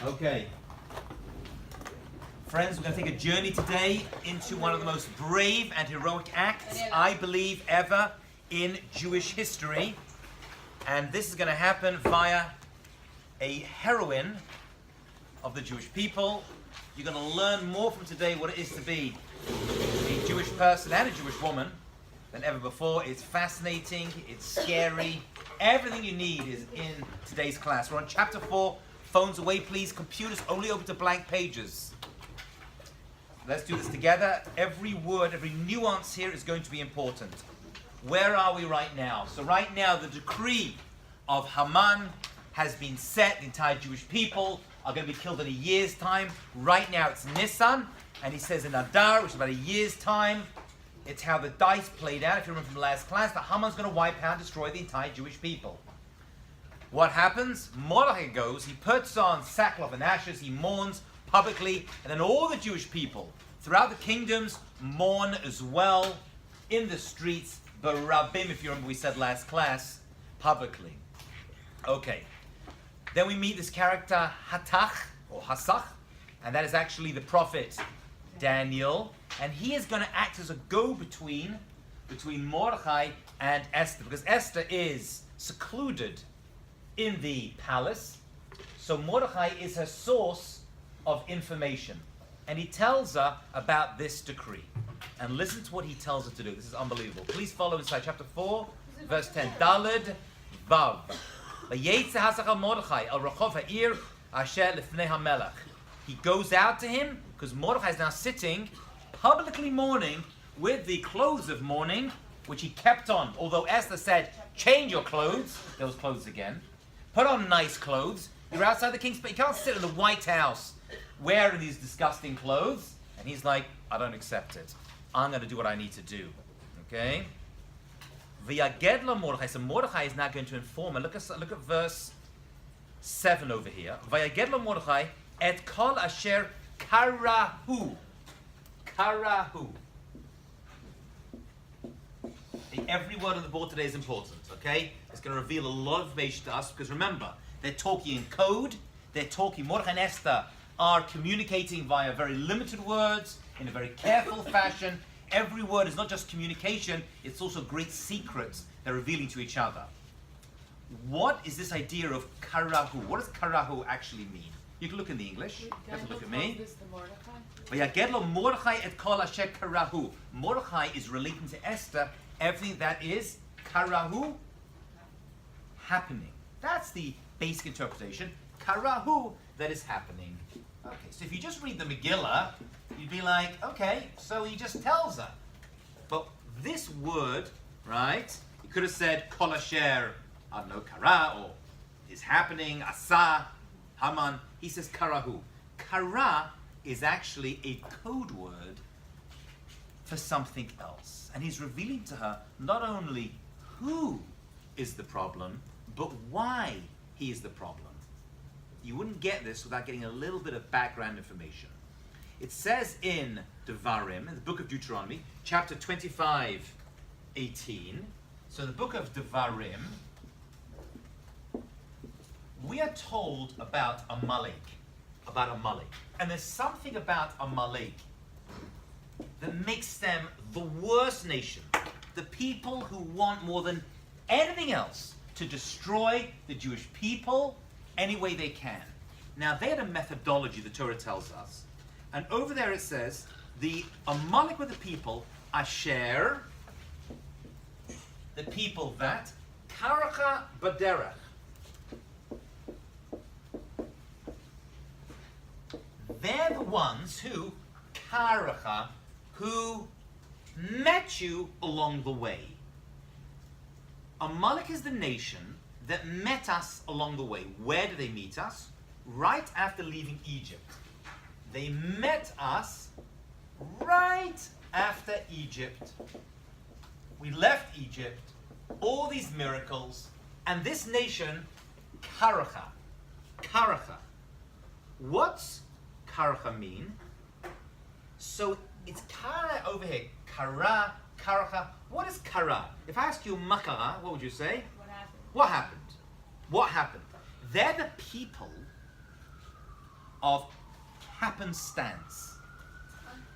Okay. Friends, we're going to take a journey today into one of the most brave and heroic acts, I believe, ever in Jewish history. And this is going to happen via a heroine of the Jewish people. You're going to learn more from today what it is to be a Jewish person and a Jewish woman than ever before. It's fascinating, it's scary. Everything you need is in today's class. We're on chapter 4. Phones away, please. Computers only open to blank pages. Let's do this together. Every word, every nuance here is going to be important. Where are we right now? So right now, the decree of Haman has been set. The entire Jewish people are going to be killed in a year's time. Right now, it's Nisan, and he says in Adar, which is about a year's time. It's how the dice played out. If you remember from the last class, that Haman's going to wipe out and destroy the entire Jewish people. What happens? Mordechai goes, he puts on sackcloth and ashes, he mourns publicly, and then all the Jewish people throughout the kingdoms mourn as well in the streets, Barabim, if you remember we said last class, publicly. Okay. Then we meet this character Hatach, or Hasach, and that is actually the prophet Daniel, and he is going to act as a go-between between Mordechai and Esther, because Esther is secluded in the palace, so Mordechai is her source of information, and he tells her about this decree. And listen to what he tells her to do. This is unbelievable. Please follow inside chapter 4, verse 10. Daled Vav. He goes out to him, because Mordechai is now sitting, publicly mourning, with the clothes of mourning, which he kept on. Although Esther said, change your clothes, those clothes again. Put on nice clothes. You're outside the king's, but you can't sit in the White House wearing these disgusting clothes. And he's like, I don't accept it. I'm going to do what I need to do. Okay? V'yagedla Mordechai. So Mordechai is now going to inform. And look at verse 7 over here. V'yagedla Mordechai et kol asher karahu. Karahu. Every word on the board today is important, okay? It's going to reveal a lot of information to us, because remember, they're talking in code, Mordechai and Esther are communicating via very limited words, in a very careful fashion. Every word is not just communication, it's also great secrets they're revealing to each other. What is this idea of karahu? What does karahu actually mean? You can look in the English, you have to look at me. Mordechai et kol asher karahu. Mordechai is relating to Esther everything that is karahu, happening. That's the basic interpretation. Karahu, that is happening. Okay, so if you just read the Megillah, you'd be like, okay, so he just tells her. But this word, right, he could have said kol asher, I don't know, kara, or is happening, asa, Haman. He says karahu. Kara is actually a code word for something else. And he's revealing to her not only who is the problem, but why he is the problem. You wouldn't get this without getting a little bit of background information. It says in Devarim, in the book of Deuteronomy, chapter 25, 18. So the book of Devarim, we are told about Amalek. And there's something about Amalek that makes them the worst nation. The people who want more than anything else to destroy the Jewish people any way they can. Now, they had a methodology, the Torah tells us. And over there it says, the Amalek were the people, Asher, the people that, Karacha Baderach. They're the ones who, Karacha, who met you along the way. Amalek is the nation that met us along the way. Where did they meet us? Right after leaving Egypt. They met us right after Egypt. We left Egypt, all these miracles, and this nation, Karacha. Karacha. What's Karacha mean? So it's Kara over here. Kara, Karacha. What is Kara? If I ask you Makara, what would you say? What happened? What happened? What happened? They're the people of happenstance.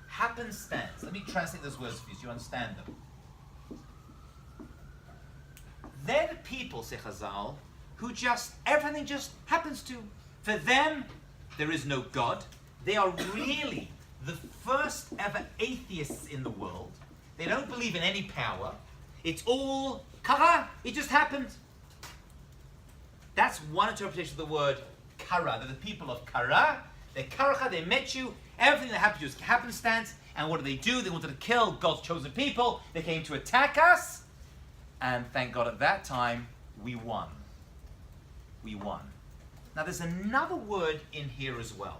Happenstance. Let me translate those words for you so you understand them. They're the people, say Chazal, who everything just happens to. For them, there is no God. They are really the first ever atheists in the world. They don't believe in any power. It's all kara. It just happened. That's one interpretation of the word kara. They're the people of kara. They're karacha. They met you. Everything that happened to you is happenstance. And what did? They wanted to kill God's chosen people. They came to attack us. And thank God at that time, we won. We won. Now there's another word in here as well.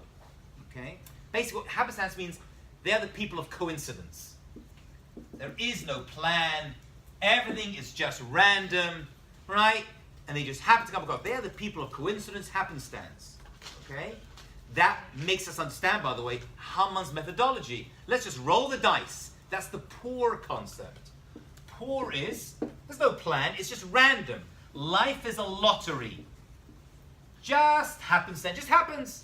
Okay? Basically what happenstance means, they're the people of coincidence. There is no plan. Everything is just random, right? And they just happen to come across. They're the people of coincidence, happenstance. Okay? That makes us understand, by the way, Haman's methodology. Let's just roll the dice. That's the poor concept. Poor is, there's no plan, it's just random. Life is a lottery. Just happens, just happens.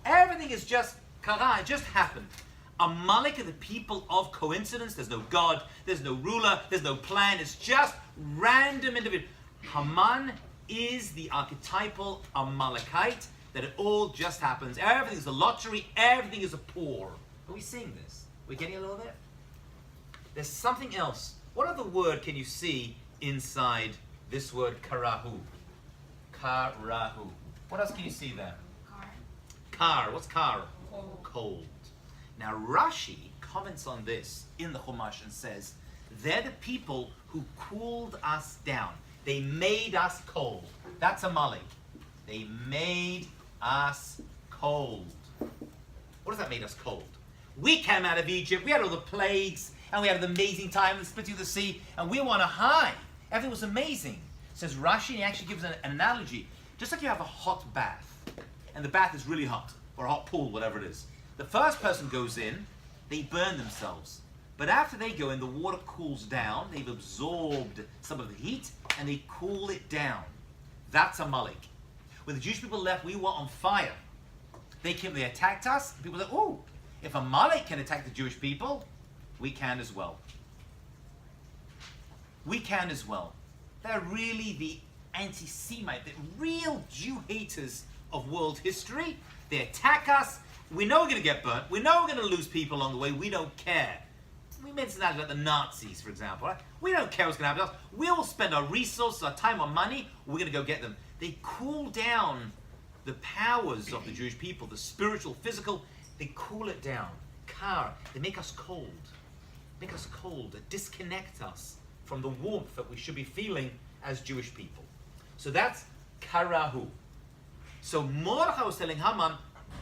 Everything is just kara, it just happened. Amalek are the people of coincidence. There's no God, there's no ruler, there's no plan. It's just random individual. Haman is the archetypal Amalekite, that it all just happens. Everything is a lottery, everything is a poor. Are we seeing this? We're getting a little there? There's something else. What other word can you see inside this word karahu? Karahu. What else can you see there? Kar. What's kar? Cold. Now Rashi comments on this in the Chumash and says, they're the people who cooled us down. They made us cold. That's Amalek. They made us cold. What does that make us cold? We came out of Egypt, we had all the plagues, and we had an amazing time, the splitting of the sea, and we were on a high. Everything was amazing. Says Rashi, and he actually gives an analogy. Just like you have a hot bath, and the bath is really hot, or a hot pool, whatever it is. The first person goes in, they burn themselves. But after they go in, the water cools down, they've absorbed some of the heat, and they cool it down. That's Amalek. When the Jewish people left, we were on fire. They came, they attacked us, and people said, oh, if Amalek can attack the Jewish people, we can as well. We can as well. They're really the anti-Semite, the real Jew haters of world history. They attack us. We know we're going to get burnt. We know we're going to lose people along the way. We don't care. We mentioned that about the Nazis, for example. Right? We don't care what's going to happen to us. We will spend our resources, our time, our money. We're going to go get them. They cool down the powers of the Jewish people, the spiritual, physical. They cool it down. Kar. They make us cold. Make us cold. They disconnect us from the warmth that we should be feeling as Jewish people. So that's karahu. So Mordechai was telling Haman,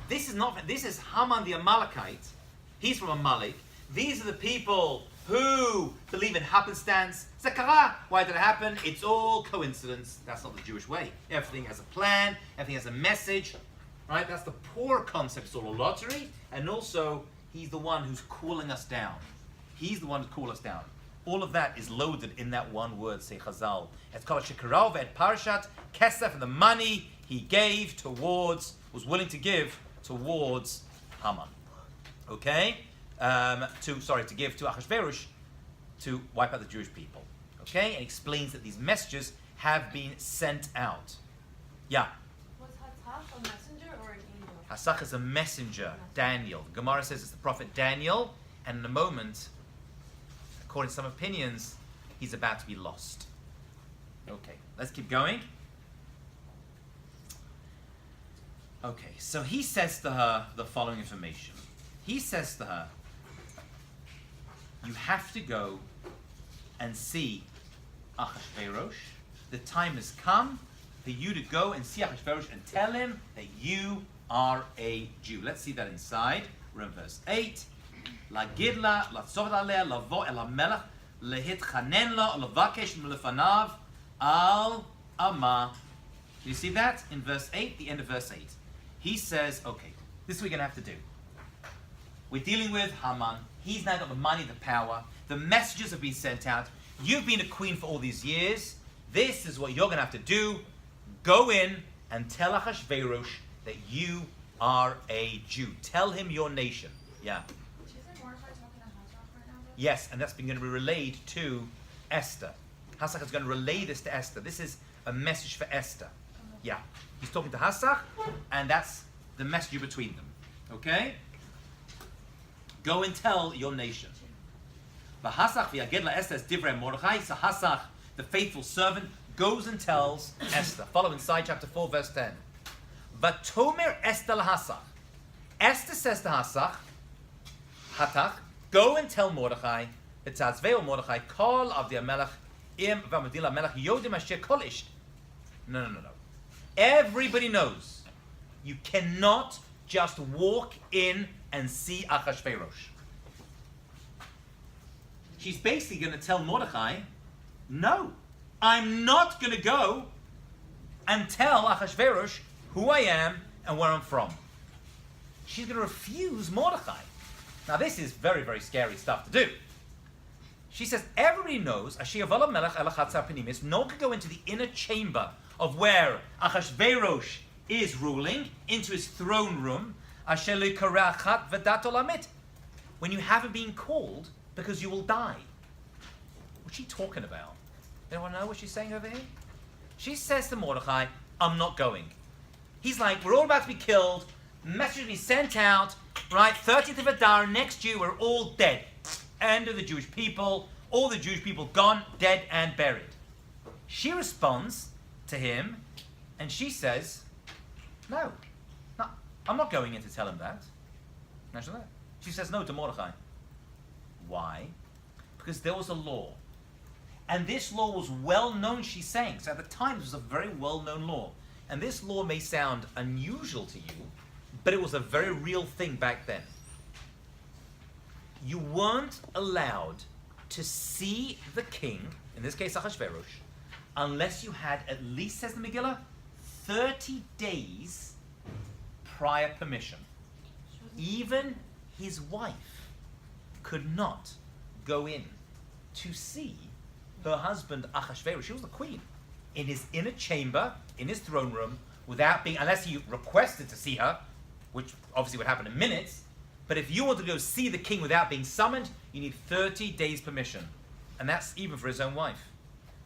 this is Haman the Amalekite. He's from Amalek. These are the people who believe in happenstance. Zakara, why did it happen? It's all coincidence. That's not the Jewish way. Everything has a plan. Everything has a message. Right? That's the poor concept. It's all a lottery. And also, he's the one who's cooling us down. He's the one who cools us down. All of that is loaded in that one word, say Chazal. It's called Shekarov et Parshat Kesef, and the money he gave towards, was willing to give towards Haman. Okay? To give to Achashverosh to wipe out the Jewish people. Okay? And explains that these messages have been sent out. Yeah? Was Hatzach a messenger or an angel? Hatzach is a messenger, Daniel. The Gemara says it's the prophet Daniel, and in a moment, according to some opinions, he's about to be lost. Okay, let's keep going. Okay, so he says to her the following information. He says to her, you have to go and see Achashverosh. The time has come for you to go and see Achashverosh and tell him that you are a Jew. Let's see that inside. We're in verse 8. להגיד לה, לצוות עליה, לבוא אל המלך, להתחנן לו, לבקש מלפניו, על אמה. You see that in verse 8, the end of verse 8. He says, okay, this is what we're going to have to do. We're dealing with Haman. He's now got the money, the power. The messages have been sent out. You've been a queen for all these years. This is what you're going to have to do. Go in and tell Achashverosh that you are a Jew. Tell him your nation. Yeah. Isn't Mordecai talking to Hathach right now? Yes, and that's been going to be relayed to Esther. Hathach is going to relay this to Esther. This is a message for Esther. Yeah. He's talking to Hathach, and that's the message between them. Okay? Go and tell your nation. V'Hathach v'yaged la'Esther es divrei Mordechai. So Hathach, the faithful servant, goes and tells Esther. Follow inside chapter 4, verse 10. V'tomer Esther l'Hathach. Esther says to Hathach, go and tell Mordechai, v'tazveo Mordechai, kol avdi melech im v'amadil melech yodim asher kol ish. No. Everybody knows you cannot just walk in and see Achashverosh. She's basically going to tell Mordechai, no, I'm not going to go and tell Achashverosh who I am and where I'm from. She's going to refuse Mordechai. Now this is very, very scary stuff to do. She says, everybody knows, no one can go into the inner chamber of where Achashverosh is ruling, into his throne room, when you haven't been called because you will die. What's she talking about? Anyone know what she's saying over here? She says to Mordechai, I'm not going. He's like, we're all about to be killed, message will be sent out, right, 30th of Adar, next year we're all dead. End of the Jewish people, all the Jewish people gone, dead and buried. She responds to him, and she says, no, I'm not going in to tell him that. She says no to Mordechai. Why? Because there was a law. And this law was well known, she's saying. So at the time, it was a very well-known law. And this law may sound unusual to you, but it was a very real thing back then. You weren't allowed to see the king, in this case Achashverosh, unless you had at least, says the Megillah, 30 days prior permission. Even his wife could not go in to see her husband Achashverosh. She was the queen, in his inner chamber, in his throne room, without being, unless he requested to see her, which obviously would happen in minutes. But if you want to go see the king without being summoned, you need 30 days permission. And that's even for his own wife.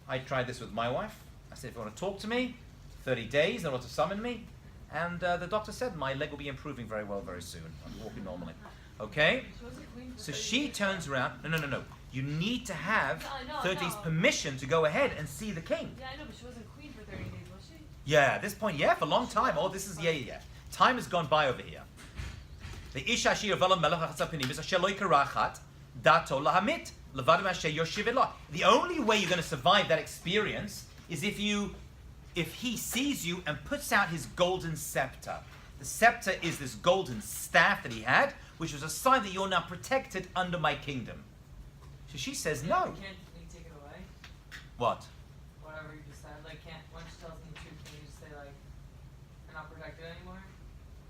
I tried this with my wife. I said, if you want to talk to me, 30 days in order to summon me. And the doctor said my leg will be improving very well very soon. I'm walking normally. Okay? So she turns around. No. You need to have 30 days permission to go ahead and see the king. Yeah, I know, but she wasn't queen for 30 days, was she? Yeah, at this point, yeah, for a long time. Oh, this is, yeah. Time has gone by over here. The Isha Shir Velam Melech HaChatzapinimis Asher Lo Yikarachat Dato Lahamit Levadim Asher Yoshiv Elo. The only way you're going to survive that experience is if he sees you and puts out his golden scepter. The scepter is this golden staff that he had, which was a sign that you're now protected under my kingdom. So she says no. Can't we take it away? What? Whatever you just said. Like, can't, once she tells me the truth, can you just say, like, you're not protected anymore?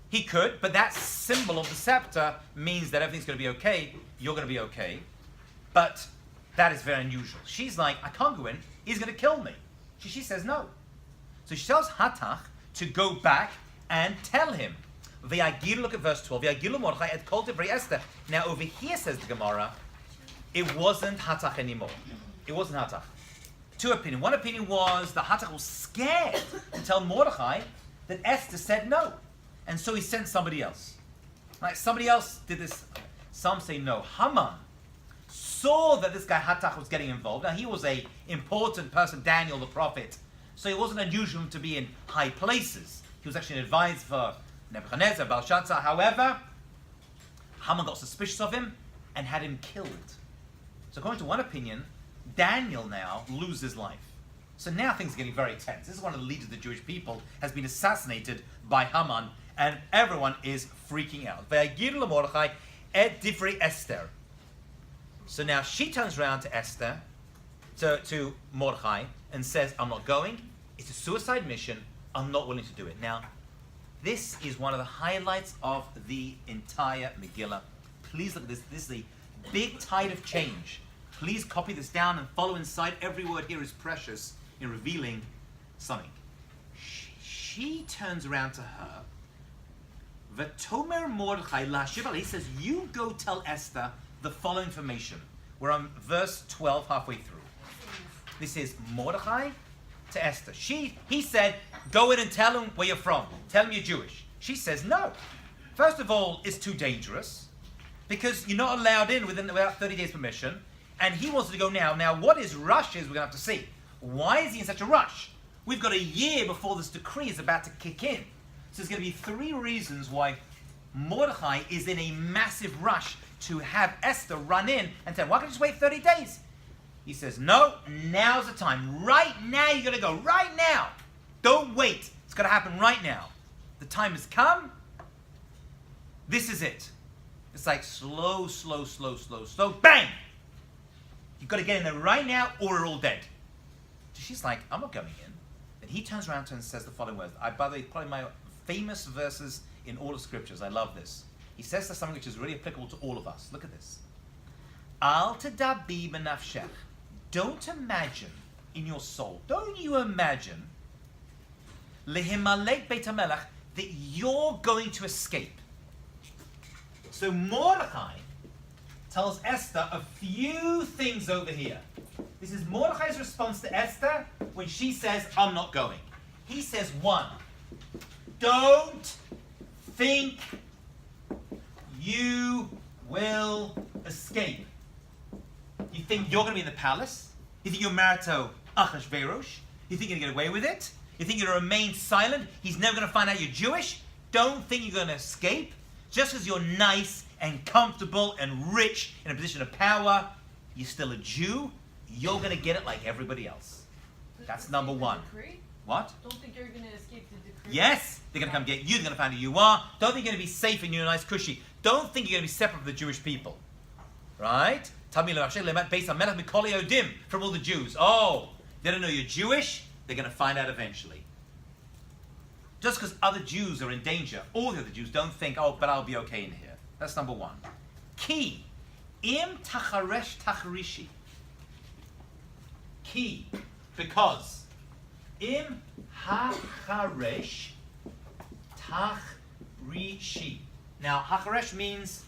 He could, but that symbol of the scepter means that everything's going to be okay. You're going to be okay. But that is very unusual. She's like, I can't go in. He's going to kill me. She says no. So she tells Hathach to go back and tell him. Look at verse 12. Now over here, says the Gemara, it wasn't Hathach anymore. It wasn't Hathach. Two opinions. One opinion was that Hathach was scared to tell Mordechai that Esther said no. And so he sent somebody else. Right? Somebody else did this. Some say no. Haman saw that this guy Hathach was getting involved. Now he was an important person, Daniel the prophet. So it wasn't unusual to be in high places. He was actually an advisor for Nebuchadnezzar, Belshazzar. However, Haman got suspicious of him and had him killed. So according to one opinion, Daniel now loses life. So now things are getting very tense. This is one of the leaders of the Jewish people, has been assassinated by Haman, and everyone is freaking out. Esther. So now she turns around to Esther, to Mordechai, and says, I'm not going. It's a suicide mission. I'm not willing to do it. Now, this is one of the highlights of the entire Megillah. Please look at this. This is a big tide of change. Please copy this down and follow inside. Every word here is precious in revealing something. she turns around to her. V'tomer Mordechai lashiv alei. He says, you go tell Esther the following information. We're on verse 12, halfway through. This is Mordechai to Esther. He said, go in and tell him where you're from. Tell him you're Jewish. She says, no. First of all, it's too dangerous because you're not allowed in without 30 days permission. And he wants to go now. Now, what his rush is, we're going to have to see. Why is he in such a rush? We've got a year before this decree is about to kick in. So there's going to be 3 reasons why Mordechai is in a massive rush to have Esther run in and tell, why can't you just wait 30 days? He says, no, now's the time. Right now, you're going to go. Right now. Don't wait. It's going to happen right now. The time has come. This is it. It's like slow, slow, slow, slow, slow. Bang! You've got to get in there right now or we're all dead. So she's like, I'm not going in. And he turns around to her and says the following words. By the way, probably my famous verses in all of scriptures. I love this. He says there's something which is really applicable to all of us. Look at this. Al tadabi benafshech. Don't imagine in your soul, don't you imagine lehimalek beit hamelech, that you're going to escape. So Mordechai tells Esther a few things over here. This is Mordechai's response to Esther when she says, I'm not going. He says, 1, don't think you will escape. You think you're going to be in the palace? You think you're married to Achashverosh? You think you're going to get away with it? You think you're going to remain silent? He's never going to find out you're Jewish? Don't think you're going to escape. Just because you're nice and comfortable and rich in a position of power, you're still a Jew. You're going to get it like everybody else. That's number 1. What? Don't think you're going to escape the decree. Yes, they're going to come get you. They're going to find out who you are. Don't think you're going to be safe and you're nice cushy. Don't think you're going to be separate from the Jewish people. Right? From all the Jews. Oh, they don't know you're Jewish. They're going to find out eventually. Just because other Jews are in danger, all the other Jews don't think, oh, but I'll be okay in here. That's number 1. Key. Im tacharesh tachrishi. Key. Because. Im hacharesh tachrishi. Now, hacharesh means,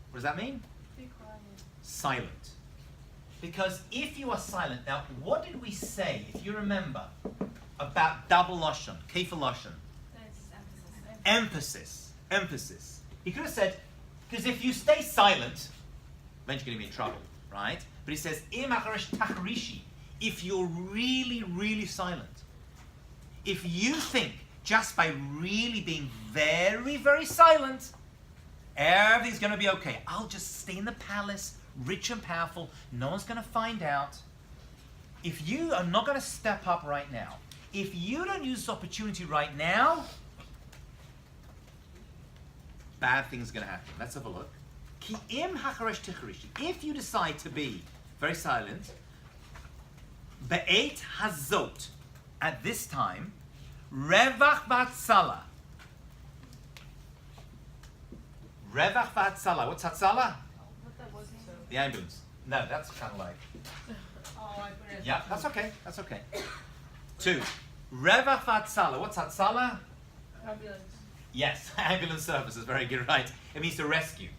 what does that mean? Be quiet. Silent. Because if you are silent, now what did we say, if you remember, about double lashon, kefir lashon? Emphasis. He could have said, because if you stay silent, eventually you're going to be in trouble, right? But he says, im acharesh tachrishi, if you're really, really silent. If you think, just by really being very, very silent, everything's going to be okay. I'll just stay in the palace, rich and powerful. No one's going to find out. If you are not going to step up right now, if you don't use this opportunity right now, bad things are going to happen. Let's have a look. Ki im hacharesh ticharishi. If you decide to be very silent, be'et hazot, at this time, revach v'hatzala. Revach v'hatzala. What's hatzala? What that was? The ambulance. No, that's kind of like. Oh, I put it as Yeah, that's okay. That's okay. 2. Revach v'hatzala. What's hatzala? ambulance. Yes, ambulance services. Very good, right? It means to rescue.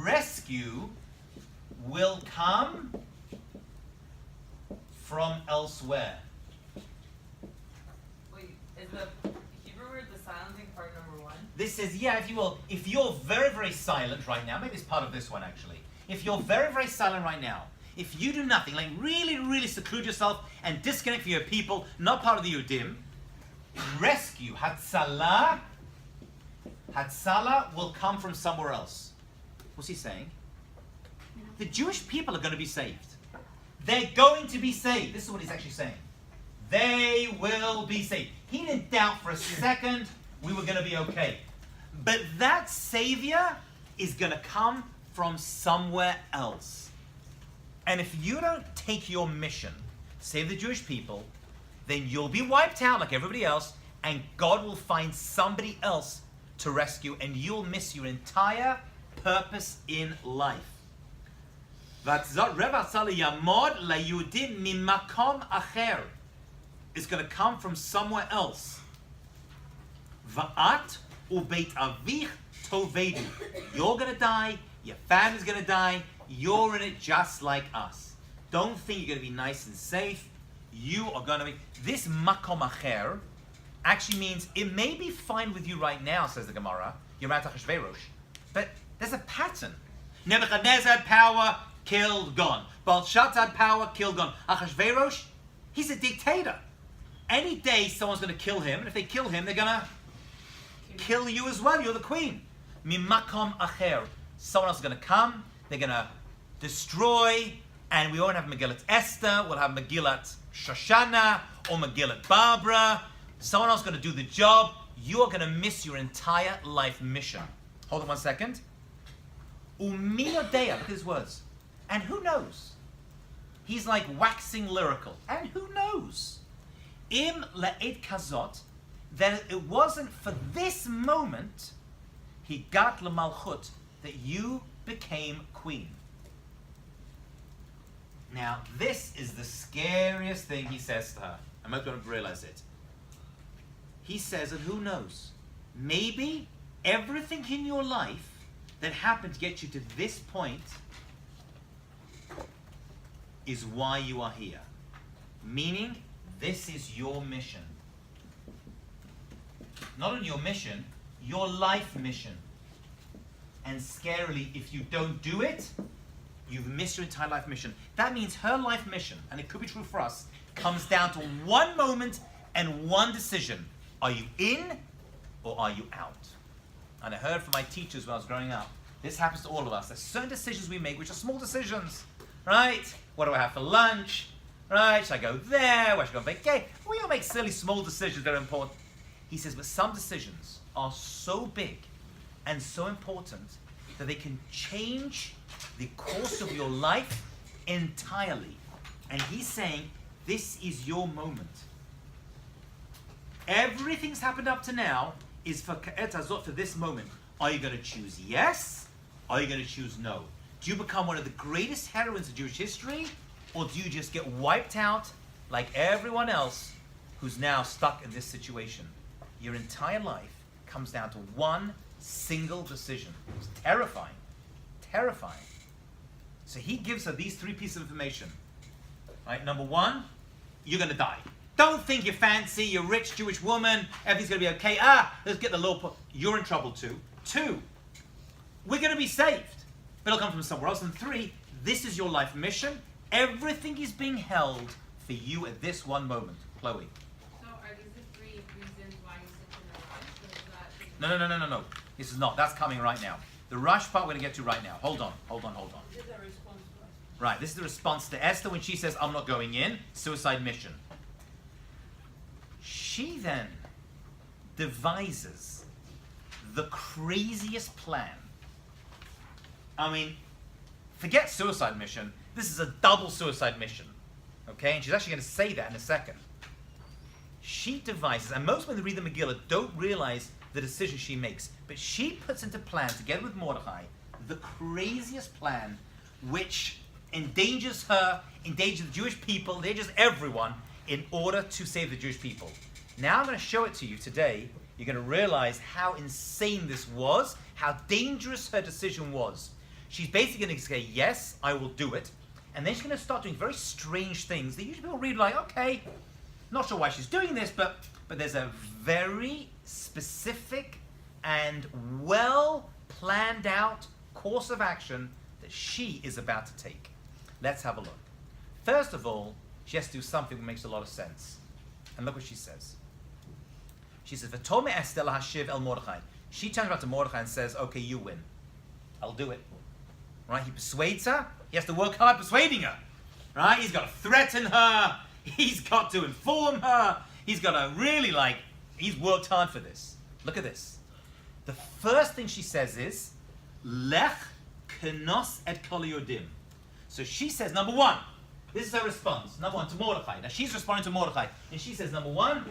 Rescue will come from elsewhere. Wait, is the Hebrew word the silencing part number 1? This says, yeah, if you will, if you're very, very silent right now, maybe it's part of this one actually. If you're very, very silent right now, if you do nothing, like really, really seclude yourself and disconnect from your people, not part of the Yudim, rescue, Hatzala will come from somewhere else. What's he saying? The Jewish people are going to be saved. They're going to be saved. This is what he's actually saying. They will be saved. He didn't doubt for a second we were going to be okay. But that Savior is going to come from somewhere else. And if you don't take your mission, save the Jewish people, then you'll be wiped out like everybody else, and God will find somebody else to rescue, and you'll miss your entire purpose in life. is going to come from somewhere else. Va'at ubeit avich tovedu. You're going to die. Your family's going to die. You're in it just like us. Don't think you're going to be nice and safe. You are going to be... This makom acher actually means it may be fine with you right now, says the Gemara. You're at Achashverosh. But there's a pattern. Nebuchadnezzar had power, killed, gone. Belshazzar had power, killed, gone. Achashverosh, he's a dictator. Any day someone's going to kill him, and if they kill him, they're going to kill you as well. You're the queen. Mimakom acher. Someone else is going to come, they're going to destroy, and we won't have Megillat Esther, we'll have Megillat Shoshana, or Megillat Barbara. Someone else is going to do the job. You are going to miss your entire life mission. Hold on one second. Umiyodea, look at his words. And who knows? He's like waxing lyrical. And who knows? Im le'ed kazot, then it wasn't for this moment, he got lemalchut, that you became queen. Now, this is the scariest thing he says to her. I'm not going to realize it. He says, and who knows? Maybe everything in your life that happened to get you to this point is why you are here. Meaning, this is your mission. Not only your mission, your life mission. And scarily, if you don't do it, you've missed your entire life mission. That means her life mission, and it could be true for us, comes down to one moment and one decision. Are you in or are you out? And I heard from my teachers when I was growing up, this happens to all of us. There's certain decisions we make which are small decisions, right? What do I have for lunch? Right? Should I go there? Where should I go on vacation? We all make silly small decisions that are important. He says, but some decisions are so big and so important that they can change the course of your life entirely. And he's saying, this is your moment. Everything's happened up to now is for ka'et hazot, for this moment. Are you going to choose yes? Are you going to choose no? Do you become one of the greatest heroines of Jewish history? Or do you just get wiped out like everyone else who's now stuck in this situation? Your entire life comes down to one single decision. It's terrifying. Terrifying. So he gives her these three pieces of information. Right? Number one, you're going to die. Don't think you're fancy, you're a rich Jewish woman, everything's going to be okay. Let's get the law. You're in trouble too. Two, we're going to be saved, but it'll come from somewhere else. And three, this is your life mission. Everything is being held for you at this one moment. Chloe. So are these the three reasons why you sit in the rush? No. This is not. That's coming right now. The rush part we're going to get to right now. Hold on. This is a response to us. Right, this is the response to Esther when she says, I'm not going in. Suicide mission. She then devises the craziest plan. I mean, forget suicide mission. This is a double suicide mission. Okay? And she's actually going to say that in a second. She devises, and most when they read the Megillah don't realize the decision she makes, but she puts into plan, together with Mordechai, the craziest plan which endangers her, endangers the Jewish people, endangers everyone, in order to save the Jewish people. Now I'm going to show it to you today. You're going to realize how insane this was, how dangerous her decision was. She's basically going to say, yes, I will do it. And then she's going to start doing very strange things that usually people read like, okay, not sure why she's doing this, but there's a very specific and well planned out course of action that she is about to take. Let's have a look. First of all, she has to do something that makes a lot of sense. And look what she says. She says, V'tome Esther lahashiv el Mordechai. She turns around to Mordechai and says, okay, you win. I'll do it. Right? He persuades her. He has to work hard persuading her. Right? He's got to threaten her. He's got to inform her. He's got to really he's worked hard for this. Look at this. The first thing she says is, Lech kenos et kol yodim. So she says, number one, this is her response. Number one, to Mordechai. Now she's responding to Mordechai. And she says, number one,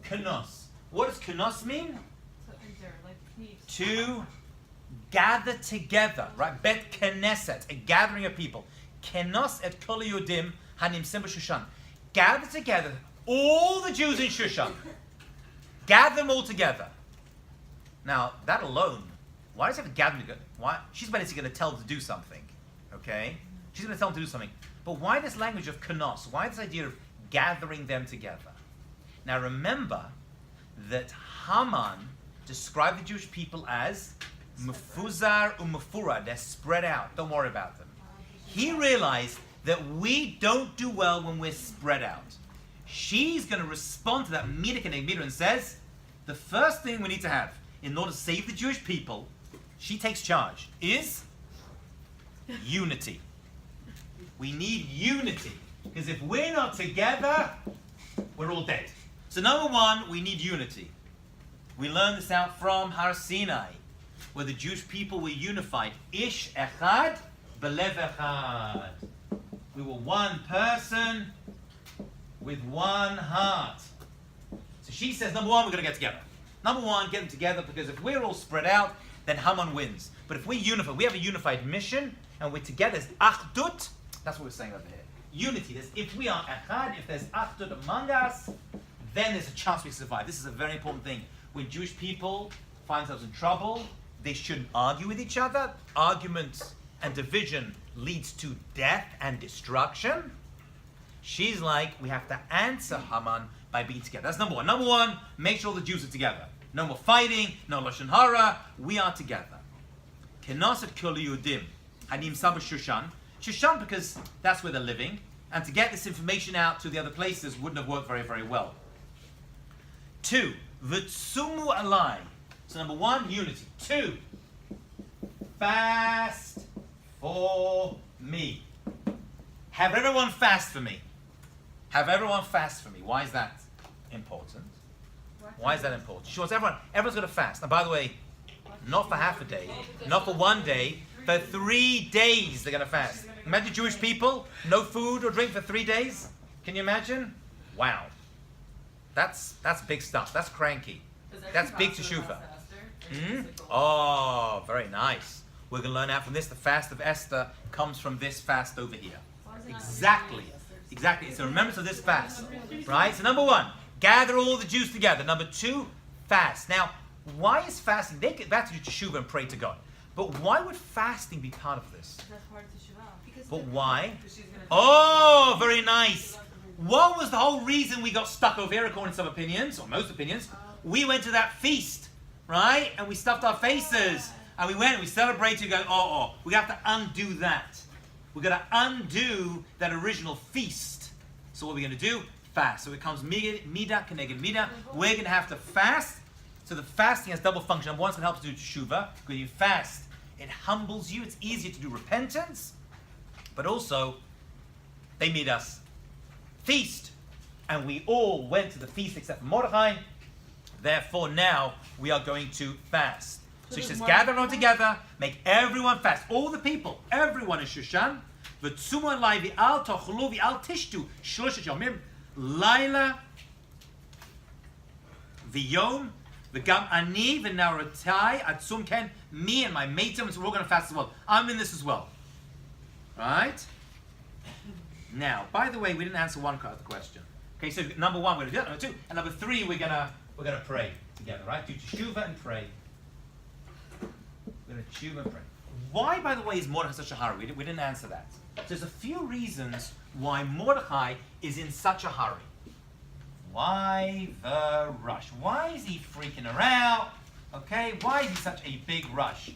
kenos. What does kenos mean? So enter, like peace. To gather together, right? Bet Knesset, a gathering of people. Kenos et kol yodim hanim sim b'Shushan. Gather together all the Jews in Shushan. Gather them all together. Now, that alone, why does it have to gather them together? Why? She's basically going to tell them to do something. Okay? She's going to tell them to do something. But why this language of kanos? Why this idea of gathering them together? Now remember that Haman described the Jewish people as mefuzar umefura. They're spread out. Don't worry about them. He realized that we don't do well when we're spread out. She's going to respond to that midah keneged midah and says, the first thing we need to have in order to save the Jewish people, she takes charge, is unity. We need unity. Because if we're not together, we're all dead. So number one, we need unity. We learned this out from Har Sinai, where the Jewish people were unified. Ish echad, belev echad. We were one person with one heart. So she says, number one, we're going to get together. Number one, get them together, because if we're all spread out, then Haman wins. But if we're unified, we have a unified mission, and we're together, there's achdut. That's what we're saying over here. Unity. If we are echad, if there's achdut among us, then there's a chance we survive. This is a very important thing. When Jewish people find themselves in trouble, they shouldn't argue with each other. Arguments and division leads to death and destruction. She's like, we have to answer Haman by being together. That's number one. Number one, make sure the Jews are together. No more fighting, no lashon hara. We are together. Kenaset kol Yehudim hanim saba Shushan. Shushan because that's where they're living. And to get this information out to the other places wouldn't have worked very, very well. 2, v'tsumu alai. So number 1, unity. 2, fast for me. Have everyone fast for me. Have everyone fast for me. Why is that important? Why is that important? She wants everyone's going to fast. Now, by the way, not for half a day, not for 1 day, for 3 days they're going to fast. Imagine Jewish people, no food or drink for 3 days. Can you imagine? Wow. That's big stuff. That's cranky. That's big teshuvah. Oh, very nice. We're going to learn out from this. The fast of Esther comes from this fast over here. Exactly. Exactly. It's a remembrance of this fast. Right? So number 1, gather all the Jews together. Number 2, fast. Now, why is fasting? They get back to do teshuvah and pray to God. But why would fasting be part of this? But why? Oh, very nice. What was the whole reason we got stuck over here, according to some opinions, or most opinions? We went to that feast, right? And we stuffed our faces. And we went and we celebrated, going, we have to undo that. We've got to undo that original feast. So what are we going to do? Fast. So it comes midah keneged midah. We're going to have to fast. So the fasting has double function. Number 1, it's going to help us do teshuvah. When you fast, it humbles you. It's easier to do repentance. But also, they made us feast. And we all went to the feast except for Mordechai. Therefore, now we are going to fast. So she says, gather everyone together, make everyone fast. All the people, everyone in Shushan. V'tsumu alai v'al tochlu v'al tishtu shloshet yomim laila v'yom v'gam ani v'narotai atzum ken. Me and my matim, so we're all going to fast as well. I'm in this as well. Right? Now, by the way, we didn't answer one part of the question. Okay, so number 1, we're going to do that. Number 2, and number 3, we're gonna pray together, right? Do teshuvah and pray. We're going to teshuvah and pray. Why, by the way, is Mordechai such a hurry? We didn't answer that. So there's a few reasons why Mordechai is in such a hurry. Why the rush? Why is he freaking her out? Okay, why is he such a big rush?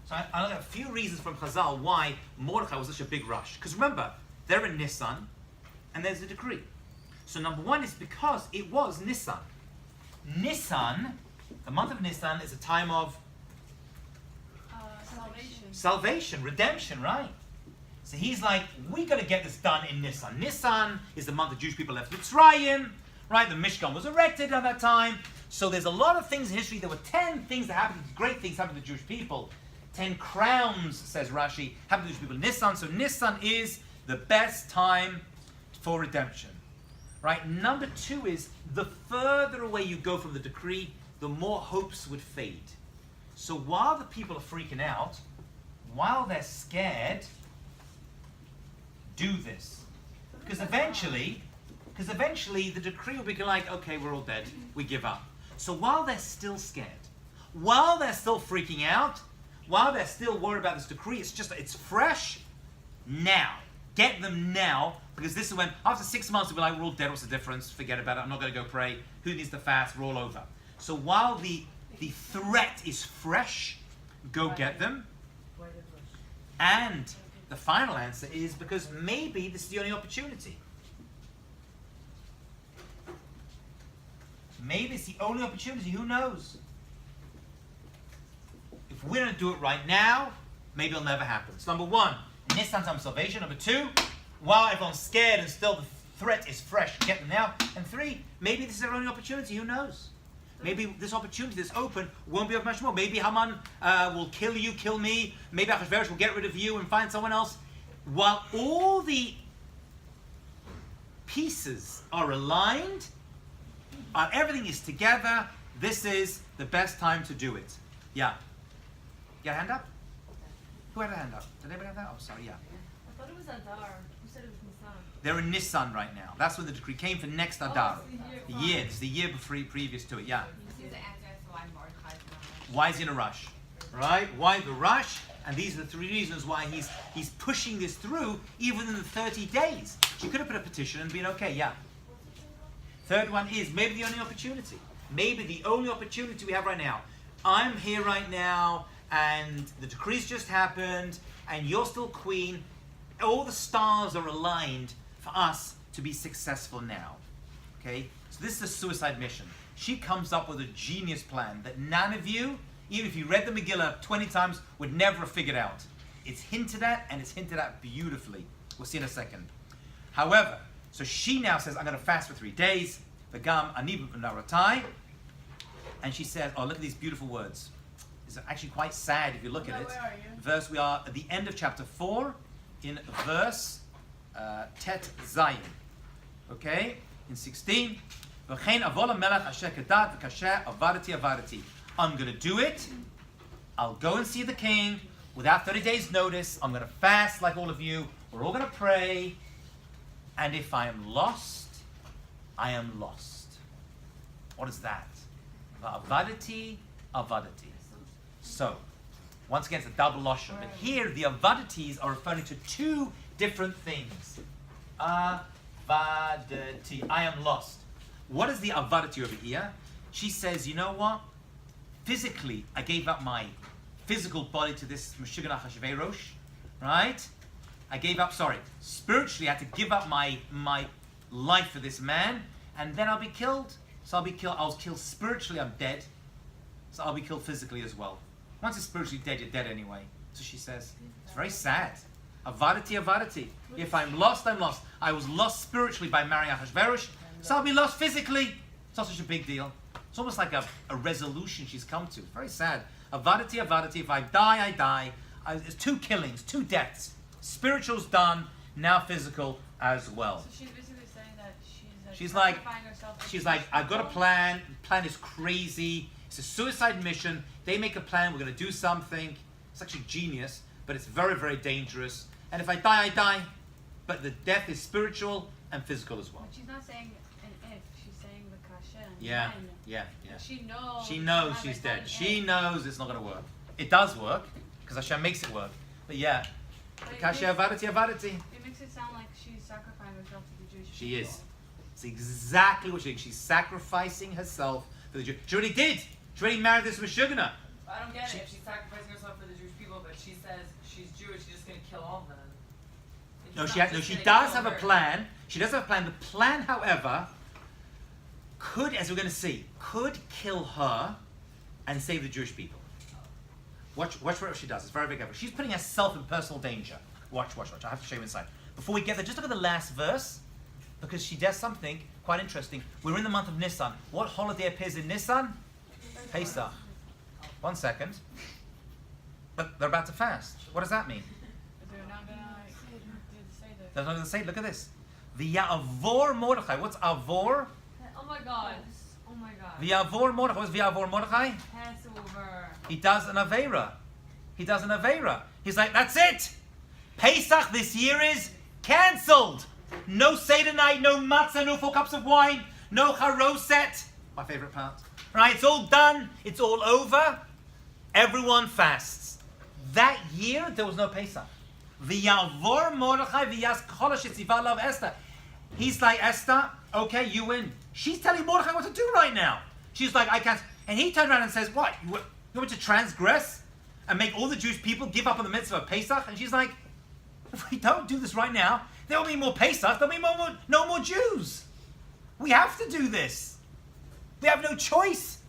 So I know a few reasons from Chazal why Mordechai was such a big rush. Because remember, they're in Nisan, and there's a decree. So number 1 is because it was Nisan. Nisan, the month of Nisan, is a time of salvation, redemption, right? So he's like, we got to get this done in Nisan. Nisan is the month the Jewish people left Mitzrayim, right? The Mishkan was erected at that time. So there's a lot of things in history. There were 10 things that happened, great things happened to the Jewish people. 10 crowns, says Rashi, happened to the Jewish people in Nisan. So Nisan is the best time for redemption. Right? Number 2 is the further away you go from the decree, the more hopes would fade. So while the people are freaking out, while they're scared, do this. Because eventually Because eventually the decree will be like, okay, we're all dead. We give up. So while they're still scared, while they're still freaking out, while they're still worried about this decree, it's fresh now. Get them now, because this is when, after 6 months, they'll be like, we're all dead, what's the difference? Forget about it, I'm not going to go pray. Who needs to fast? We're all over. So while the threat is fresh, go get them. And the final answer is because maybe this is the only opportunity. Maybe it's the only opportunity, who knows? If we don't do it right now, maybe it'll never happen. So number one, Nissan time of salvation. Number two, while everyone's scared and still the threat is fresh, get them now. And three, maybe this is our only opportunity, who knows? Maybe this opportunity that's open won't be of much more. Maybe Haman will kill you, kill me. Maybe Achashverosh will get rid of you and find someone else. While all the pieces are aligned, everything is together, this is the best time to do it. Yeah. You got a hand up? Who had a hand up? Did anybody have that? Oh, sorry, yeah. I thought it was Adar. You said it was Nisan. They're in Nisan right now. That's when the decree came for next Adar. The year. It's the year previous to it, yeah. This is the answer as to why Mordechai is in a rush. Why is he in a rush? Right? Why the rush? And these are the three reasons why he's pushing this through even in the 30 days. She could have put a petition and been okay, yeah. Third one is maybe the only opportunity. Maybe the only opportunity we have right now. I'm here right now, and the decree's just happened, and you're still queen. All the stars are aligned for us to be successful now. Okay? So this is a suicide mission. She comes up with a genius plan that none of you, even if you read the Megillah 20 times, would never have figured out. It's hinted at, and it's hinted at beautifully. We'll see in a second. However, so she now says, I'm going to fast for 3 days. V'gam ani b'naratai. And she says, oh, look at these beautiful words. It's actually quite sad if you look at it. Where are you? Verse, we are at the end of chapter 4, in verse Tet Zayin. Okay? In 16. V'chein avol hamelech asher kedat v'kasher avadati. I'm going to do it. I'll go and see the king without 30 days notice. I'm going to fast like all of you. We're all going to pray. And if I am lost, I am lost. What is that? Avadati. So, once again, it's a double lashon. But here, the avadatis are referring to two different things. Avadati. I am lost. What is the avadati over here? She says, you know what? Physically, I gave up my physical body to this Meshuggah Achashverosh, right? Spiritually, I had to give up my life for this man, and then I'll be killed. So I'll kill spiritually, I'm dead. So I'll be killed physically as well. Once you're spiritually dead, you're dead anyway. So she says, it's very sad. Avadati. If I'm lost, I'm lost. I was lost spiritually by marrying Achashverosh, so I'll be lost physically. It's not such a big deal. It's almost like a resolution she's come to. It's very sad. Avadati. If I die, I die. It's 2 killings, 2 deaths. Spiritual's done, now physical as well. So she's basically saying that She's like, sacrificing herself. She's like, I've got a plan. The plan is crazy. It's a suicide mission. They make a plan. We're going to do something. It's actually genius, but it's very, very dangerous. And if I die, I die. But the death is spiritual and physical as well. But she's not saying an if. She's saying the kasha. Yeah. She knows. She knows she's dead. She knows it's not going to work. It does work because Hashem makes it work. But yeah, kasha avadati. It makes it sound like she's sacrificing herself to the Jewish people. She is. It's exactly what she's sacrificing herself for the Jews. She already did. She already married this Meshuggah. I don't get it. If she's sacrificing herself for the Jewish people, but she says she's Jewish, she's just going to kill all of them. She does have a plan. She does have a plan. The plan, however, could, as we're going to see, could kill her and save the Jewish people. Watch what she does. It's very big effort. She's putting herself in personal danger. Watch. I have to show you inside. Before we get there, just look at the last verse, because she does something quite interesting. We're in the month of Nisan. What holiday appears in Nisan? Pesach. 1 second. But they're about to fast. What does that mean? They're not going to say that. They're not going to say, look at this. V'ya'avor Mordechai. What's avor? Oh my god. Oh my god. V'ya'avor Mordechai. What's v'ya'avor Mordechai? Passover. He does an Aveira. He's like, that's it. Pesach this year is cancelled. No Seder night, no matzah, no 4 cups of wine, no charoset. My favorite part. Right, it's all done. It's all over. Everyone fasts. That year, there was no Pesach. V'yavor Mordechai v'yas kol shetzivah lav Esther. He's like, Esther, okay, you win. She's telling Mordechai what to do right now. She's like, I can't. And he turned around and says, what? You want to transgress and make all the Jewish people give up on the mitzvah of Pesach? And she's like, if we don't do this right now, there will be more Pesach, there'll be no more Jews. We have to do this. We have no choice.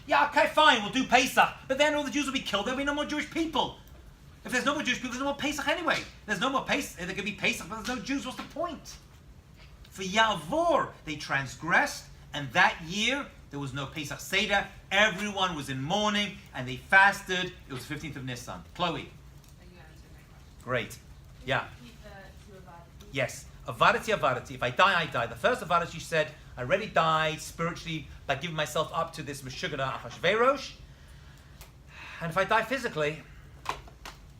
Yeah, okay, fine, we'll do Pesach. But then all the Jews will be killed, there'll be no more Jewish people. If there's no more Jewish people, there's no more Pesach anyway. There's no more Pesach, there could be Pesach, but there's no Jews, what's the point? For Yavor, they transgressed, and that year, there was no Pesach Seder. Everyone was in mourning, and they fasted. It was 15th of Nisan. Chloe. You answered my question. Great. Yeah. Repeat the two about it. Yes. Avadati. If I die, I die. The first Avadati, she said, I already died spiritually by giving myself up to this Meshugana Achashverosh. And if I die physically,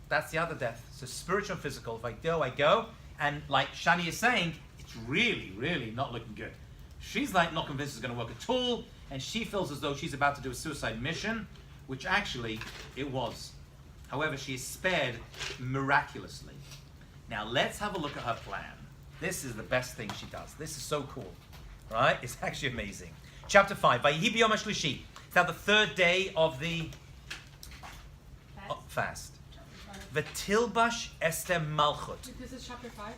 that's the other death. So spiritual and physical. If I go, I go. And like Shani is saying, it's really, really not looking good. She's like not convinced it's going to work at all. And she feels as though she's about to do a suicide mission, which actually it was. However, she is spared miraculously. Now let's have a look at her plan. This is the best thing she does. This is so cool. Right? It's actually amazing. Chapter 5. Vayihi b'yom hashlishi. It's now the 3rd day of the fast. V'tilbash Esther malchut. This is chapter 5?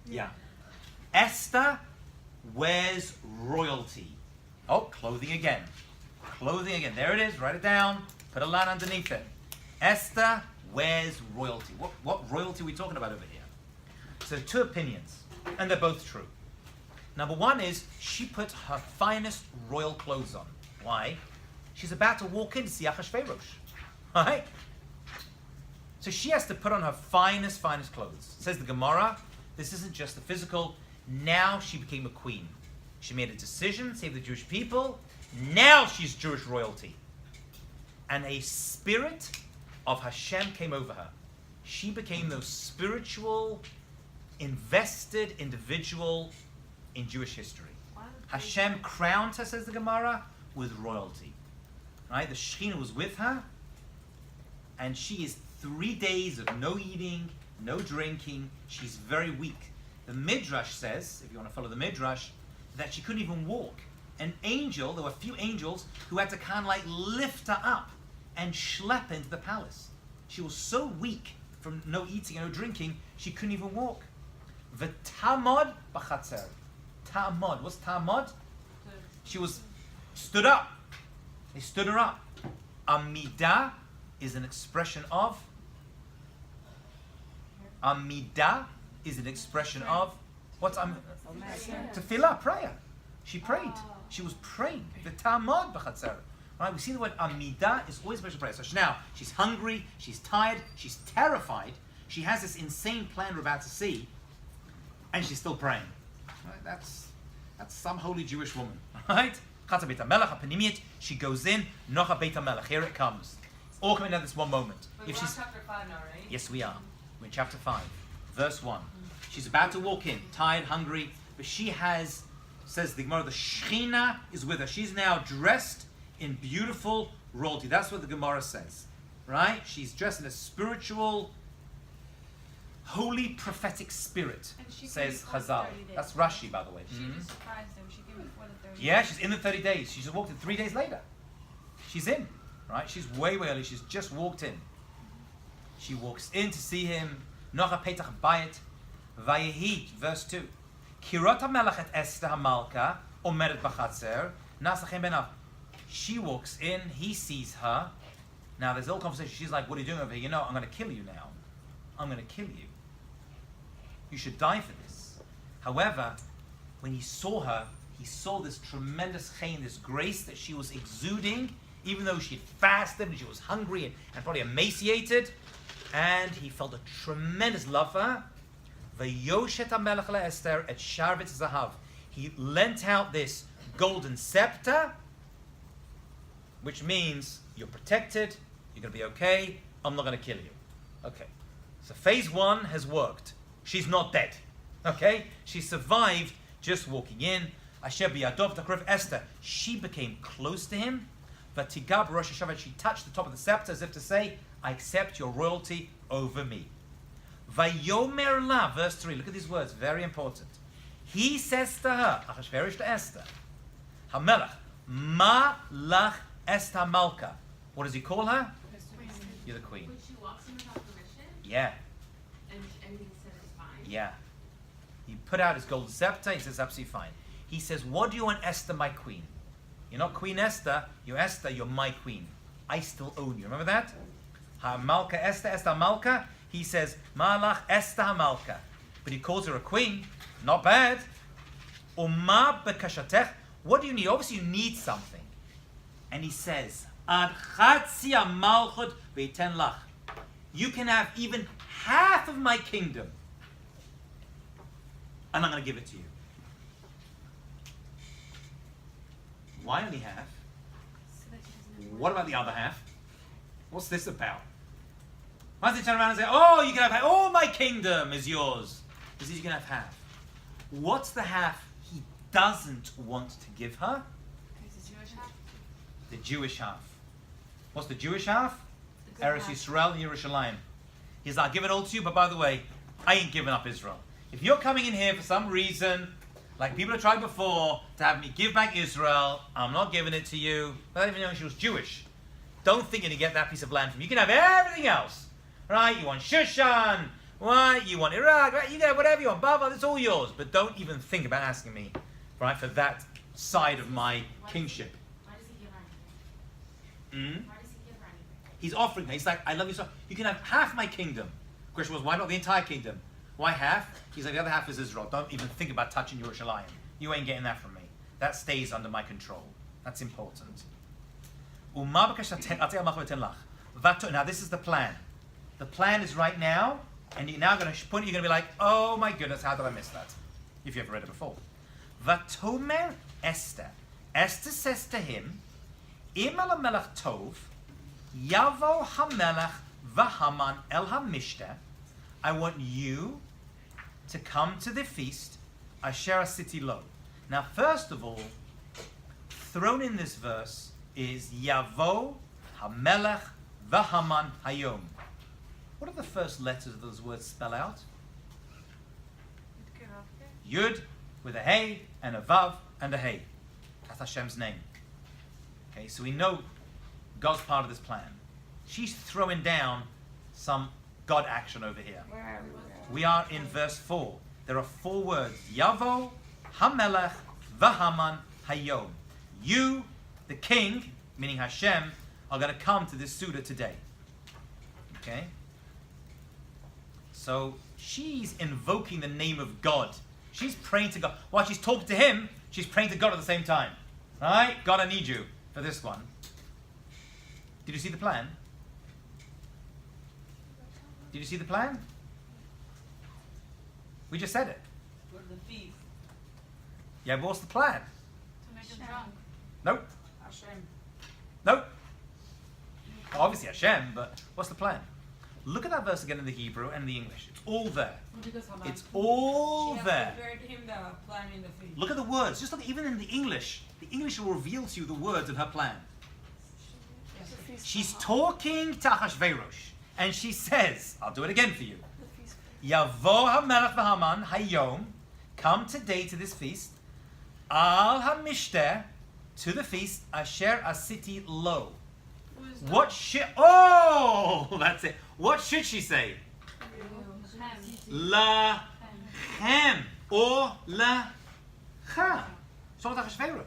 Yeah. Esther wears royalty. Oh, clothing again. Clothing again. There it is. Write it down. Put a line underneath it. Esther wears royalty. What royalty are we talking about over here? So 2 opinions, and they're both true. Number 1 is she put her finest royal clothes on. Why? She's about to walk in to see Achashverosh. Right? So she has to put on her finest clothes. Says the Gemara, this isn't just the physical. Now she became a queen. She made a decision, save the Jewish people. Now she's Jewish royalty. And a spirit of Hashem came over her. She became the spiritual, invested individual in Jewish history. Hashem crowned her, says the Gemara, with royalty. Right? The Shekhinah was with her, and she is 3 days of no eating, no drinking. She's very weak. The Midrash says, if you want to follow the Midrash, that she couldn't even walk. An angel, there were a few angels who had to kind of like lift her up and schlep her into the palace. She was so weak from no eating and no drinking, she couldn't even walk. V'tamod b'chatzer. Ta'amod. What's ta'amod? She was stood up. They stood her up. Amidah is an expression of. Amidah is an expression of. What's tefillah, prayer. She prayed. She was praying. The ta'amod b'chatzer. Right? We see the word amidah is always special prayer. So now she's hungry. She's tired. She's terrified. She has this insane plan we're about to see, and she's still praying. Right? That's some holy Jewish woman, right? She goes in. Nocha Beit HaMelech. Here it comes. All coming at this one moment. But we're on chapter 5 now, right? Yes, we are. We're in chapter 5, verse 1. She's about to walk in, tired, hungry, but she has, says the Gemara, the Shekhinah is with her. She's now dressed in beautiful royalty. That's what the Gemara says, right? She's dressed in a spiritual, holy, prophetic spirit, And she says came before the Chazal. 30 days. That's Rashi, by the way. She just surprised them. She came before the 30 Yeah, days. she's in the 30 days. She just walked in 3 days later. She's in, right? She's way early. She's just walked in. She walks in to see him. Nocha petach bayit vayehi, verse 2. Kirot HaMelech et Esther HaMalka omeret b'chatzer nasachem benav. She walks in. He sees her. Now there's a little conversation. She's like, "What are you doing over here? You know, I'm going to kill you now. I'm going to kill you. You should die for this." However, when he saw her, he saw this tremendous chen, this grace that she was exuding, even though she had fasted and she was hungry and probably emaciated. And he felt a tremendous love for her. V'yoshet HaMelech le'Esther et sharvet zahav. He lent out this golden scepter, which means you're protected, you're going to be okay, I'm not going to kill you. Okay. So phase 1 has worked. She's not dead. Okay? She survived just walking in. Asher biyadov takrov Esther. She became close to him. Vatigab Rosh Hashanah. She touched the top of the scepter as if to say, I accept your royalty over me. Vayomer la, verse 3. Look at these words, very important. He says to her, Achashverosh to Esther, Hamelach, ma lach Esther Malka. What does he call her? You're the queen. When she walks in without permission, Yeah, and everything said is fine. yeah. He put out his golden scepter, he says, absolutely fine. He says, what do you want, Esther, my queen? You're not Queen Esther, you're Esther, you're my queen. I still own you. Remember that? Ha-Malka Esther, Esther Malka. He says, Malach Esther Malka. But he calls her a queen. Not bad. Uma bekashatech. What do you need? Obviously you need something. And he says, Ad chatzia malchut ve'iten lach. You can have even half of my kingdom. And I'm going to give it to you. Why only half? So that she doesn't have What about the other half? What's this about? Why does he turn around and say, oh, you can have half, all my kingdom is yours? Because you can have half. What's the half he doesn't want to give her? Because it's Jewish half. The Jewish half. What's the Jewish half? The good Eretz half. Yisrael and Yerushalayim. He's like, I'll give it all to you, but by the way, I ain't giving up Israel. If you're coming in here for some reason, like people have tried before, to have me give back Israel, I'm not giving it to you. I don't even know she was Jewish. Don't think you're going to get that piece of land from me. You can have everything else. Right? You want Shushan, right? You want Iraq, right? You can have whatever you want. Babel, it's all yours. But don't even think about asking me, right, for that side of my kingship. Why does he give her anything? Mm? Why does he give her anything? He's offering her. He's like, I love you so. You can have half my kingdom. Question was, why not the entire kingdom? Why half? He's like, the other half is Israel. Don't even think about touching Yerushalayim. You ain't getting that from me. That stays under my control. That's important. Now this is the plan. The plan is right now, and you're now going to point. You're going to be like, oh my goodness, how did I miss that? If you ever read it before. Vatomer Esther. Esther says to him, Im al melech tov, yavo hamelech v'haman el hamishta. I want you to come to the feast, asher city lo. Now, first of all, thrown in this verse is Yavo Hamelech V'Haman Hayom. What do the first letters of those words spell out? Yud with a Hey and a Vav and a Hey. That's Hashem's name. Okay, so we know God's part of this plan. She's throwing down some God action over here. We are in verse 4. There are 4 words. Yavo Hamelech V'Haman Hayom. You, the king, meaning Hashem, are going to come to this Suda today. Okay? So she's invoking the name of God. She's praying to God. While she's talking to him, she's praying to God at the same time. Alright? God, I need you for this one. Did you see the plan? Did you see the plan? We just said it. Go to the feast. Yeah, but what's the plan? To make him drunk. Nope. Nope. Obviously Hashem, but what's the plan? Look at that verse again in the Hebrew and the English. It's all there. It's all there. Prepared him the plan in the feast. Look at the words. Just look, even in the English. The English will reveal to you the words of her plan. She's talking to Achashverosh, and she says, I'll do it again for you. Yavo hamelech v'haman hayom, come today to this feast, al hamishter, to the feast, asher asiti lo. What should, oh, that's it. What should she say? La hem, or la cha. So Achashverosh.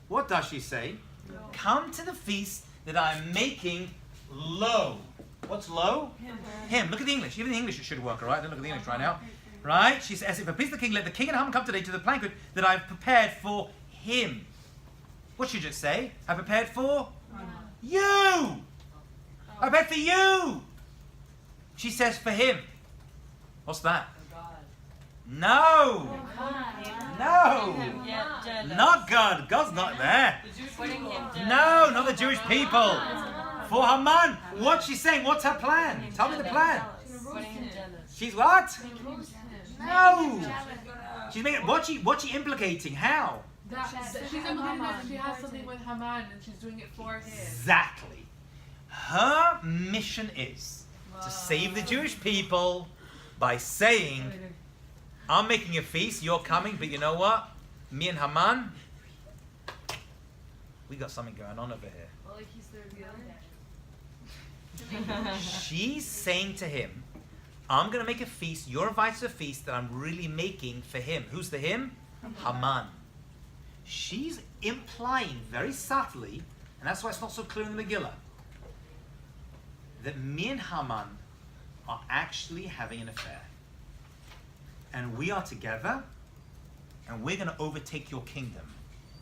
What does she say? Come to the feast that I'm making lo. What's lo? Him. Look at the English. Even the English it should work, all right? Don't look at the English right now. Right? She says, if it please the king, let the king and Haman come today to the banquet that I've prepared for him. What should it say? I prepared for you. I prepared for you. She says for him. What's that? No. No. Not God. God's not there. No, not the Jewish people. For Haman. What's she saying? What's her plan? Tell me the plan. She's what? No! Jealous. She's making, what's she implicating? How? That, She's she's Haman. implicating that she has something with Haman and she's doing it for him. Exactly. Her mission is to save the Jewish people by saying, I'm making a feast, you're coming, but you know what? Me and Haman, we got something going on over here. Well, like he's the revealer. She's saying to him, I'm going to make a feast, you're invited to a feast that I'm really making for him. Who's the him? Haman. She's implying very subtly, and that's why it's not so clear in the Megillah, that me and Haman are actually having an affair. And we are together, and we're going to overtake your kingdom.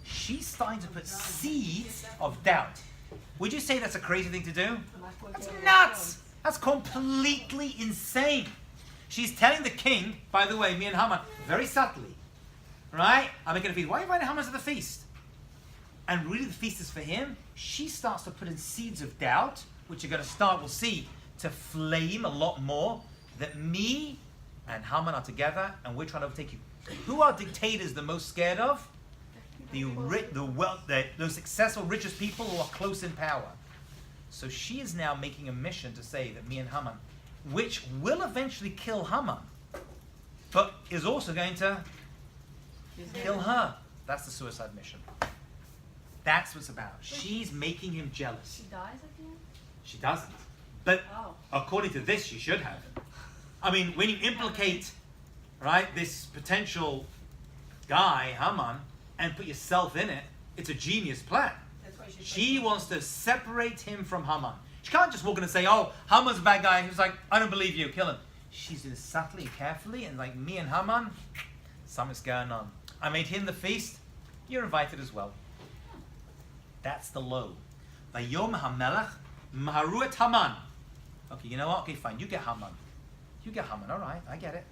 She's starting to put seeds of doubt. Would you say that's a crazy thing to do? That's nuts! That's completely insane. She's telling the king, by the way, me and Haman, very subtly, right? I'm making a feast. Why are you inviting Haman to the feast? And really the feast is for him. She starts to put in seeds of doubt, which are going to start, we'll see, to flame a lot more, that me and Haman are together and we're trying to overtake you. Who are dictators the most scared of? The successful, richest people who are close in power. So she is now making a mission to say that me and Haman, which will eventually kill Haman, but is also going to kill her. That's the suicide mission. That's what it's about. She's making him jealous. She dies at the end? She doesn't. But Oh. according to this, she should have. I mean, when you implicate, right, this potential guy, Haman, and put yourself in it, it's a genius plan. She wants to separate him from Haman. She can't just walk in and say, oh, Haman's a bad guy. He's like, I don't believe you, kill him. She's doing it subtly and carefully, and like me and Haman, something's going on. I made him the feast. You're invited as well. That's the low. Vayom hamelech maharu et Haman. Okay, you know what? Okay, fine. You get Haman. You get Haman. All right, I get it.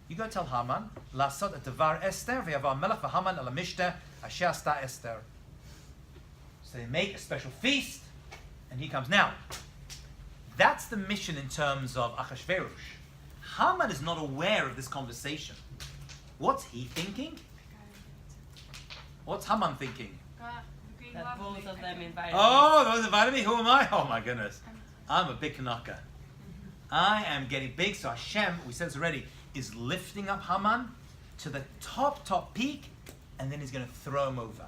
You go tell Haman, Lasot et devar Esther ve'yavar melech v'Haman al hamishta asher asta Esther. So they make a special feast, and he comes. Now, that's the mission in terms of Achashverosh. Haman is not aware of this conversation. What's he thinking? What's Haman thinking? The green That glove both thing. of them invited Oh, those invited me? Who am I? Oh my goodness. I'm a big Kanaka. I am getting big, so Hashem, we said this already, is lifting up Haman to the top peak, and then he's going to throw him over.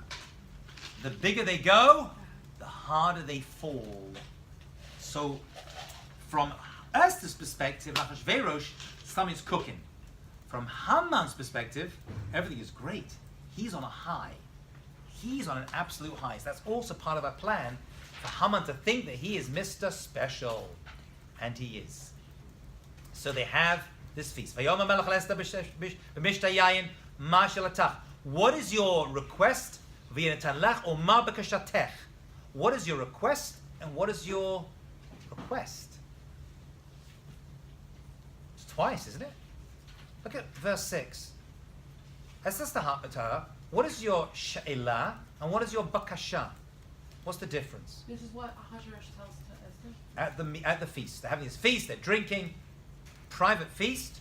The bigger they go, the harder they fall. So, from Esther's perspective, Achashverosh, something's cooking. From Haman's perspective, everything is great. He's on a high. He's on an absolute high. So that's also part of our plan for Haman to think that he is Mr. Special. And he is. So they have this feast. What is your request? What is your request? And what is your request? It's twice, isn't it? Look at verse 6. It says to her, what is your she'elah and what is your bakasha? What's the difference? This is what Ahasuerus tells to Esther. At the feast. They're having this feast, they're drinking, private feast.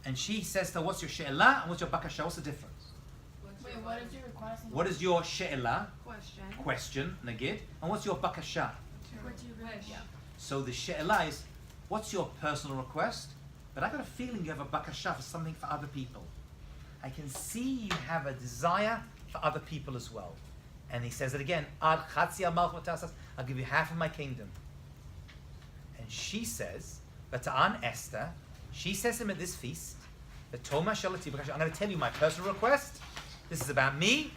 And she says to her, what's your she'elah and what's your bakasha? What's the difference? Wait, what is your request? What is your she'elah? Question. Question, nagid. And what's your bakasha? What do you wish? So the she'elah is, what's your personal request? But I got a feeling you have a bakasha for something for other people. I can see you have a desire for other people as well. And he says it again, I'll give you half of my kingdom. And she says, Vata'an Esther, she says to him at this feast, I'm going to tell you my personal request. This is about me.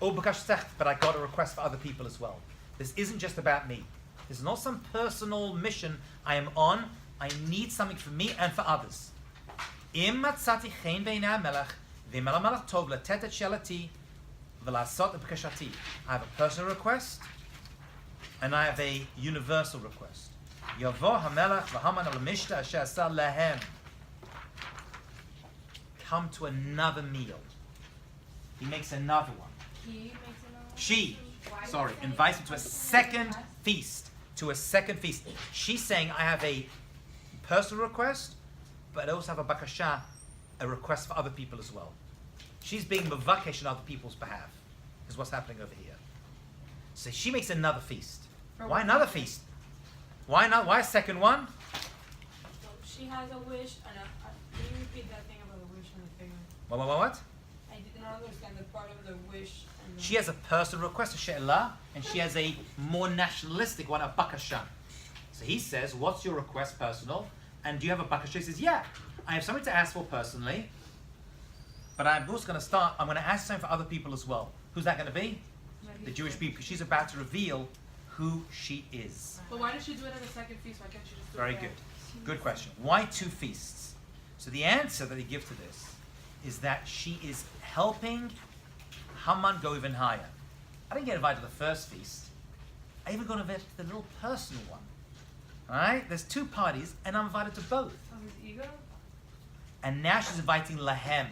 But I got a request for other people as well. This isn't just about me. This is not some personal mission I am on. I need something for me and for others. I have a personal request and I have a universal request. Come to another meal. He makes another one. She invites him to a second feast. She's saying, I have a personal request but I also have a bakasha, a request for other people as well. She's being mavakesh on other people's behalf, is what's happening over here. So she makes another feast. Why another feast? Why not? Why a second one? So she has a wish, and can you repeat that thing about the wish and the finger? What? I did not understand the part of the wish and the... She has a personal request, a she'elah, and she has a more nationalistic one, a bakasha. So he says, what's your request personal? And do you have a bakasha? He says, yeah, I have something to ask for personally, but I'm also going to start, I'm going to ask something for other people as well. Who's that going to be? The Jewish people, because she's about to reveal who she is. But why did she do it at the second feast? Why can't she just do Very it good. Good question. Why 2 feasts? So the answer that he gives to this is that she is helping Haman go even higher. I didn't get invited to the first feast. I even got invited to the little personal one. Alright? There's 2 parties, and I'm invited to both. Oh, his ego? And now she's inviting Lahem.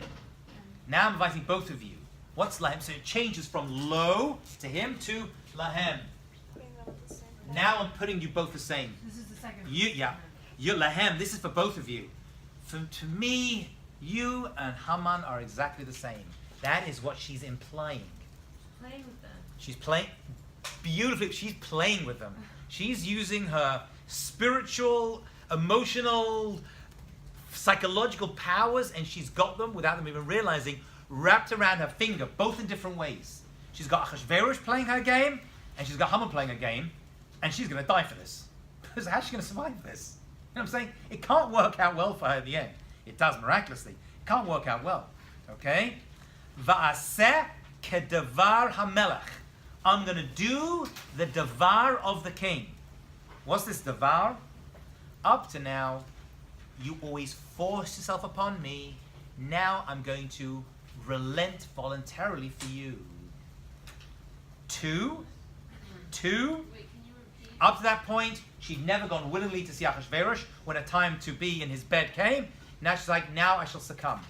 Now I'm inviting both of you. What's Lahem? So it changes from lo to him to Lahem. Now I'm putting you both the same. This is the second You're Lahem. This is for both of you. To me, you and Haman are exactly the same. That is what she's implying. Playing with them. She's playing beautifully. She's playing with them. She's using her spiritual, emotional, psychological powers, and she's got them without them even realizing, wrapped around her finger, both in different ways. She's got Achashverosh playing her game, and she's got Haman playing her game, and she's going to die for this. Because how's she going to survive this? You know what I'm saying? It can't work out well for her in the end. It does miraculously. It can't work out well. Okay? Va'aseh kedavar hamelech. I'm going to do the davar of the king. What's this davar? Up to now, you always force yourself upon me. Now I'm going to relent voluntarily for you. 2. Wait, can you repeat? Up to that point, she'd never gone willingly to see Achashverosh. When a time to be in his bed came, now she's like, now I shall succumb.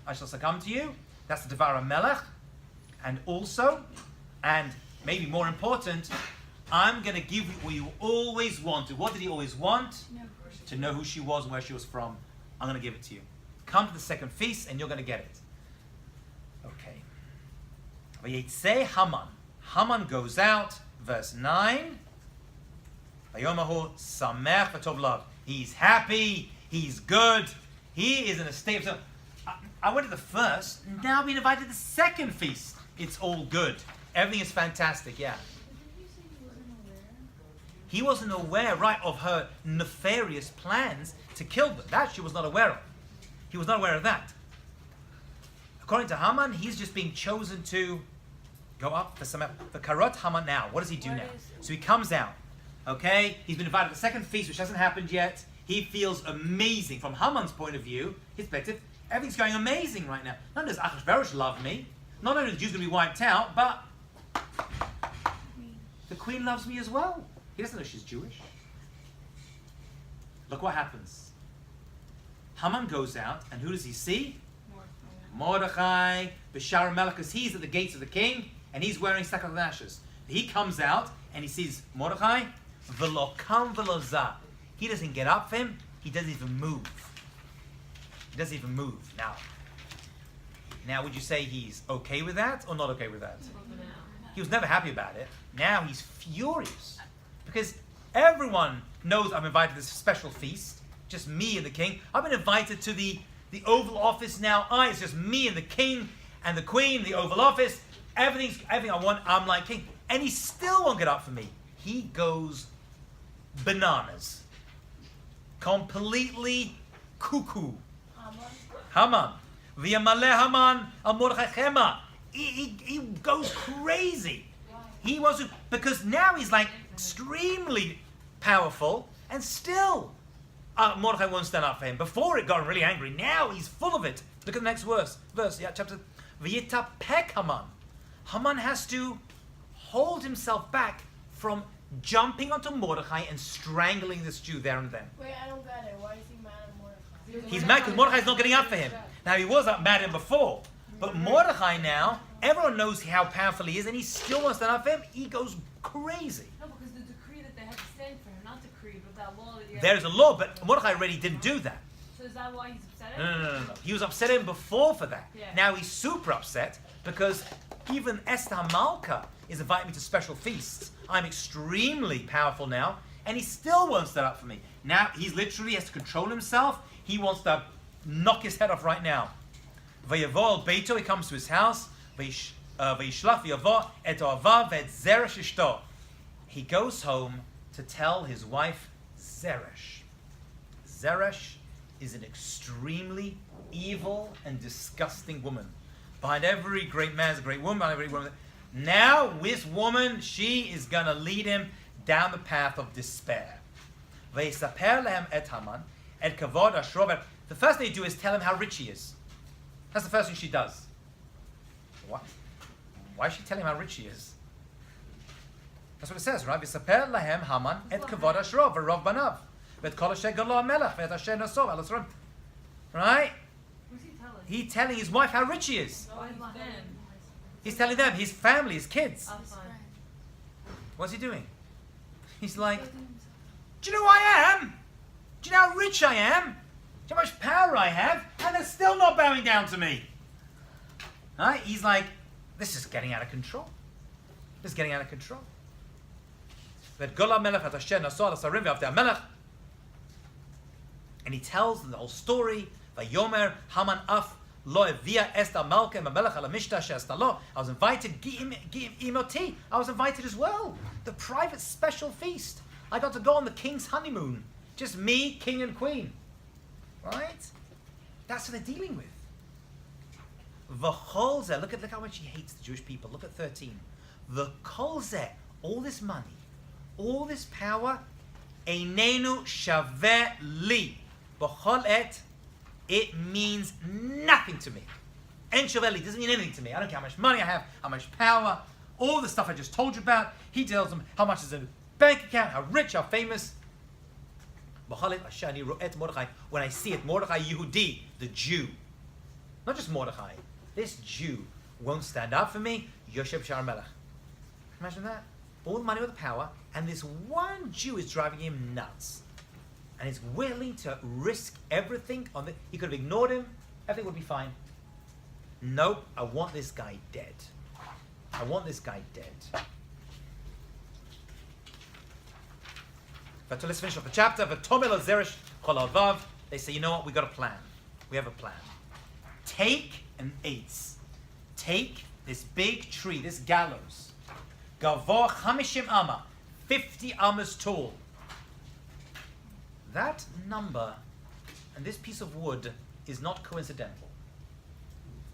I shall succumb to you. That's the Devar HaMelech. And also, and maybe more important, I'm going to give you what you always wanted. What did he always want? To know who she was and where she was from. I'm going to give it to you. Come to the second feast and you're going to get it. Okay. Vayetze Haman. Haman goes out, verse 9. Vayomahu samech v'tov love. He's happy, he's good, he is in a state of... I went to the first, now being invited to the second feast. It's all good. Everything is fantastic, yeah. Didn't you say he wasn't aware? He wasn't aware, right, of her nefarious plans to kill them. That she was not aware of. He was not aware of that. According to Haman, he's just being chosen to go up for some... The karot Haman now. What does he do now? So he comes out. Okay? He's been invited to the second feast, which hasn't happened yet. He feels amazing. From Haman's point of view, his perspective, everything's going amazing right now. Not only does Achashverosh love me, not only are the Jews going to be wiped out, but the queen loves me as well. He doesn't know she's Jewish. Look what happens. Haman goes out, and who does he see? Mordechai, Bishar Melech, because he's at the gates of the king, and he's wearing sackcloth and ashes. He comes out, and he sees Mordechai, v'lo kam v'lo za. He doesn't get up for him, he doesn't even move. He doesn't even move. Now, would you say he's okay with that, or not okay with that? He was never happy about it. Now he's furious. Because everyone knows I'm invited to this special feast, just me and the king. I've been invited to the Oval Office now. It's just me and the king and the queen, the Oval Office. Everything I want, I'm like king. And he still won't get up for me. He goes bananas. Completely cuckoo. Haman. V'yamaleh Haman al Mordechai chema. He goes crazy. He wants to, because now he's like extremely powerful, and still Mordechai won't stand up for him. Before it got him really angry. Now he's full of it. Look at the next verse. Chapter. V'yitapek Haman. Haman has to hold himself back from jumping onto Mordechai and strangling this Jew there and then. Wait, I don't get it. Why is he mad at Mordechai? He's mad because Mordechai's not getting up for him. Now, he was mad at him before. But Mordechai now, everyone knows how powerful he is, and he still wants to stand up for him. He goes crazy. No, because the decree that they had to stand for him, not decree, but that law that you There's a law, but Mordechai already didn't do that. So is that why he's upset? No. He was upset at him before for that. Yeah. Now he's super upset because even Esther Malka is inviting me to special feasts. I'm extremely powerful now, and he still won't stand up for me. Now he's literally has to control himself. He wants to knock his head off right now. Vayavo Beito, he comes to his house. Vayishlach v'yavo et oavav et Zeresh ishto. He goes home to tell his wife Zeresh. Zeresh is an extremely evil and disgusting woman. Behind every great man is a great woman. Behind every woman. Now, this woman, she is going to lead him down the path of despair. V'yisaper lehem et Haman et kavod ashro. The first thing you do is tell him how rich he is. That's the first thing she does. What? Why is she telling him how rich he is? That's what it says, right? V'yisaper lehem Haman et kavod ashro v'rov banav. V'et kol asher galo hamelech v'et asher nosov al asron. Right? Who's he telling? He's telling his wife how rich he is. Oh, he's them. He's telling them, his family, his kids. I'm fine. What's he doing? He's like, do you know who I am? Do you know how rich I am? Do you know how much power I have? And they're still not bowing down to me. Right? He's like, this is getting out of control. This is getting out of control. And he tells them the whole story. Vayomer Haman af lo evia Esther Malka Melech al Mishta she'asta lo. I was invited. Imoti. I was invited as well. The private special feast. I got to go on the king's honeymoon. Just me, king and queen. Right? That's what they're dealing with. V'chol zeh. Look how much he hates the Jewish people. Look at 13. V'chol zeh. All this money, all this power, einenu shaveh li. B'chol et. It means nothing to me. En shaveh doesn't mean anything to me. I don't care how much money I have, how much power, all the stuff I just told you about. He tells them how much is in the bank account, how rich, how famous. When I see it, Mordechai Yehudi, the Jew, not just Mordechai, this Jew won't stand up for me. Yosef Shar Melech. Imagine that. All the money with the power, and this one Jew is driving him nuts. And he's willing to risk everything on the. He could have ignored him, everything would be fine. Nope, I want this guy dead. I want this guy dead. But let's finish off the chapter. They say, you know what, we got a plan. We have a plan. Take an ace. Take this big tree, this gallows. Gavor 50 amma, 50 ammas tall. That number and this piece of wood is not coincidental.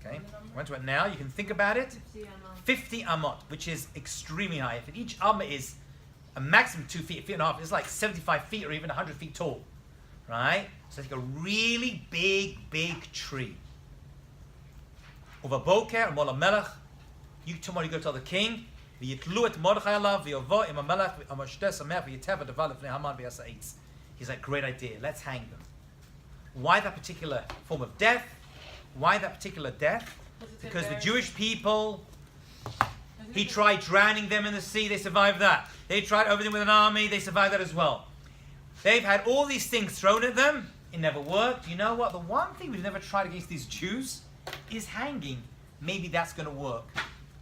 Okay? I went to it now. You can think about it. 50 amot, which is extremely high. If each amma is a maximum 2 feet, 1.5 feet, it's like 75 feet or even 100 feet tall. Right? So it's like a really big tree. Over Boker, Mola Melech, you tomorrow you go tell the king, he's like, great idea, let's hang them. Why that particular form of death? Why that particular death? Because the Jewish people, he tried drowning them in the sea, they survived that. They tried everything with an army, they survived that as well. They've had all these things thrown at them, it never worked. You know what? The one thing we've never tried against these Jews is hanging. Maybe that's going to work.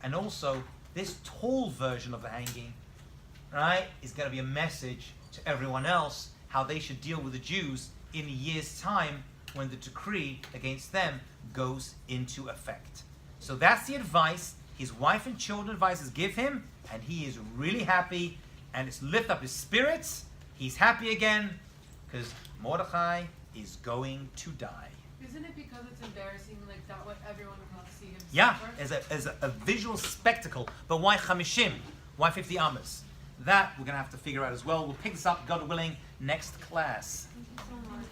And also, this tall version of the hanging, right, is going to be a message to everyone else how they should deal with the Jews in a year's time when the decree against them goes into effect. So that's the advice his wife and children advisors give him, and he is really happy, and it's lift up his spirits. He's happy again because Mordechai is going to die. Isn't it because it's embarrassing, like that what everyone wants to see him Yeah, suffer? as a visual spectacle. But why 50? Why 50 ammas? That we're going to have to figure out as well. We'll pick this up, God willing, next class. Thank you so much.